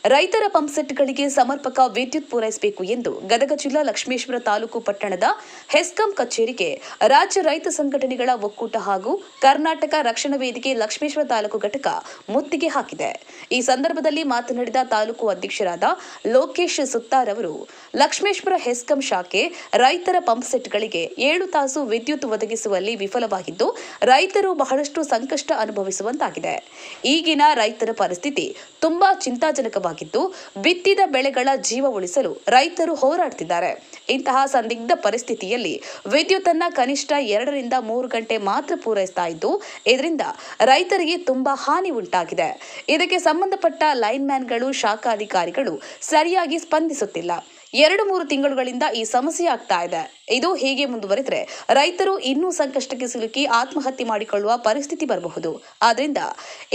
ರೈತರ ಪಂಪ್ಸೆಟ್ಗಳಿಗೆ ಸಮರ್ಪಕ ವಿದ್ಯುತ್ ಪೂರೈಸಬೇಕು ಎಂದು ಗದಗ ಜಿಲ್ಲಾ ಲಕ್ಷ್ಮೇಶ್ವರ ತಾಲೂಕು ಪಟ್ಟಣದ ಹೆಸ್ಕಾಂ ಕಚೇರಿಗೆ ರಾಜ್ಯ ರೈತ ಸಂಘಟನೆಗಳ ಒಕ್ಕೂಟ ಹಾಗೂ ಕರ್ನಾಟಕ ರಕ್ಷಣಾ ವೇದಿಕೆ ಲಕ್ಷ್ಮೇಶ್ವರ ತಾಲೂಕು ಘಟಕ ಮುತ್ತಿಗೆ ಹಾಕಿದೆ. ಈ ಸಂದರ್ಭದಲ್ಲಿ ಮಾತನಾಡಿದ ತಾಲೂಕು ಅಧ್ಯಕ್ಷರಾದ ಲೋಕೇಶ್ ಸುತ್ತಾರ್ ಅವರು, ಲಕ್ಷ್ಮೇಶ್ವರ ಹೆಸ್ಕಾಂ ಶಾಖೆ ರೈತರ ಪಂಪ್ಸೆಟ್ಗಳಿಗೆ 7 ತಾಸು ವಿದ್ಯುತ್ ಒದಗಿಸುವಲ್ಲಿ ವಿಫಲವಾಗಿದ್ದು, ರೈತರು ಬಹಳಷ್ಟು ಸಂಕಷ್ಟ ಅನುಭವಿಸುವಂತಾಗಿದೆ. ಈಗಿನ ರೈತರ ಪರಿಸ್ಥಿತಿ ತುಂಬಾ ಚಿಂತಾಜನಕವಾಗಿದ್ದು, ಬಿತ್ತಿದ ಬೆಳೆಗಳ ಜೀವ ಉಳಿಸಲು ರೈತರು ಹೋರಾಡುತ್ತಿದ್ದಾರೆ. ಇಂತಹ ಸಂದಿಗ್ಧ ಪರಿಸ್ಥಿತಿಯಲ್ಲಿ ವಿದ್ಯುತ್ ಅನ್ನು ಕನಿಷ್ಠ 2 ರಿಂದ 3 ಗಂಟೆ ಮಾತ್ರ ಪೂರೈಸ್ತಾ ಇದ್ದು, ಇದರಿಂದ ರೈತರಿಗೆ ತುಂಬಾ ಹಾನಿ ಉಂಟಾಗಿದೆ. ಇದಕ್ಕೆ ಸಂಬಂಧಪಟ್ಟ ಲೈನ್ ಮ್ಯಾನ್ಗಳು, ಶಾಖಾ ಅಧಿಕಾರಿಗಳು ಸರಿಯಾಗಿ ಸ್ಪಂದಿಸುತ್ತಿಲ್ಲ. 2-3 ತಿಂಗಳುಗಳಿಂದ ಈ ಸಮಸ್ಯೆ ಆಗ್ತಾ ಇದೆ. ಇದು ಹೀಗೆ ಮುಂದುವರೆದರೆ ರೈತರು ಇನ್ನೂ ಸಂಕಷ್ಟಕ್ಕೆ ಸಿಲುಕಿ ಆತ್ಮಹತ್ಯೆ ಮಾಡಿಕೊಳ್ಳುವ ಪರಿಸ್ಥಿತಿ ಬರಬಹುದು. ಆದ್ದರಿಂದ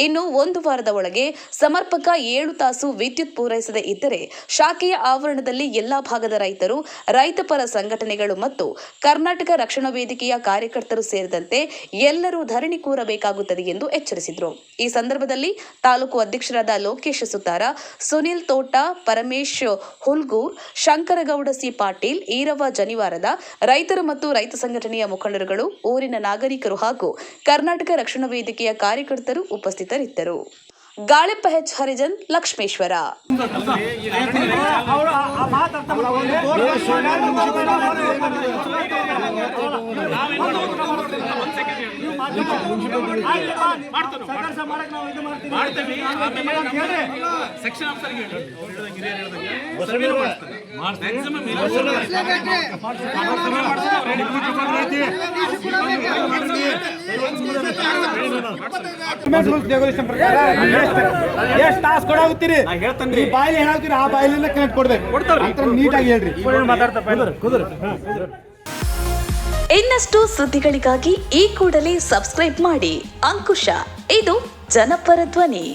ಇನ್ನು 1 ವಾರದ ಒಳಗೆ ಸಮರ್ಪಕ 7 ತಾಸು ವಿದ್ಯುತ್ ಪೂರೈಸದೇ ಇದ್ದರೆ ಶಾಖೆಯ ಆವರಣದಲ್ಲಿ ಎಲ್ಲಾ ಭಾಗದ ರೈತರು, ರೈತಪರ ಸಂಘಟನೆಗಳು ಮತ್ತು ಕರ್ನಾಟಕ ರಕ್ಷಣಾ ವೇದಿಕೆಯ ಕಾರ್ಯಕರ್ತರು ಸೇರಿದಂತೆ ಎಲ್ಲರೂ ಧರಣಿ ಕೂರಬೇಕಾಗುತ್ತದೆ ಎಂದು ಎಚ್ಚರಿಸಿದರು. ಈ ಸಂದರ್ಭದಲ್ಲಿ ತಾಲೂಕು ಅಧ್ಯಕ್ಷರಾದ ಲೋಕೇಶ್ ಸುತಾರ, ಸುನಿಲ್ ತೋಟ, ಪರಮೇಶ್ ಹುಲ್ಗೂರ್, ಶಂಕರಗೌಡ ಸಿ ಪಾಟೀಲ್, ಈರವ್ವ ಜನಿವಾರದ, ರೈತರು ಮತ್ತು ರೈತ ಸಂಘಟನೆಯ ಮುಖಂಡರುಗಳು, ಊರಿನ ನಾಗರಿಕರು ಹಾಗೂ ಕರ್ನಾಟಕ ರಕ್ಷಣಾ ವೇದಿಕೆಯ ಕಾರ್ಯಕರ್ತರು ಉಪಸ್ಥಿತರಿದ್ದರು. ಗಾಳೆಪ್ಪ ಹೆಚ್ ಹರಿಜನ್, ಲಕ್ಷ್ಮೇಶ್ವರ. ಎಷ್ಟು ತಾಸು ಕೊಡಾಗುತ್ತೀರಿ? ಈ ಬಾಯಿಲಿ ಹೇಳಾಗ್ತೀರಿ, ಆ ಬಾಯಿಲಿಂದ ಕನೆಕ್ಟ್ ಕೊಡ್ಬೇಕು. ನೀಟಾಗಿ ಹೇಳ್ರಿ. ಇನ್ನಷ್ಟು ಸುದ್ದಿಗಳಿಗಾಗಿ ಈ ಕೂಡಲೇ ಸಬ್ಸ್ಕ್ರೈಬ್ ಮಾಡಿ. ಅಂಕುಶ, ಇದು ಜನಪರ ಧ್ವನಿ.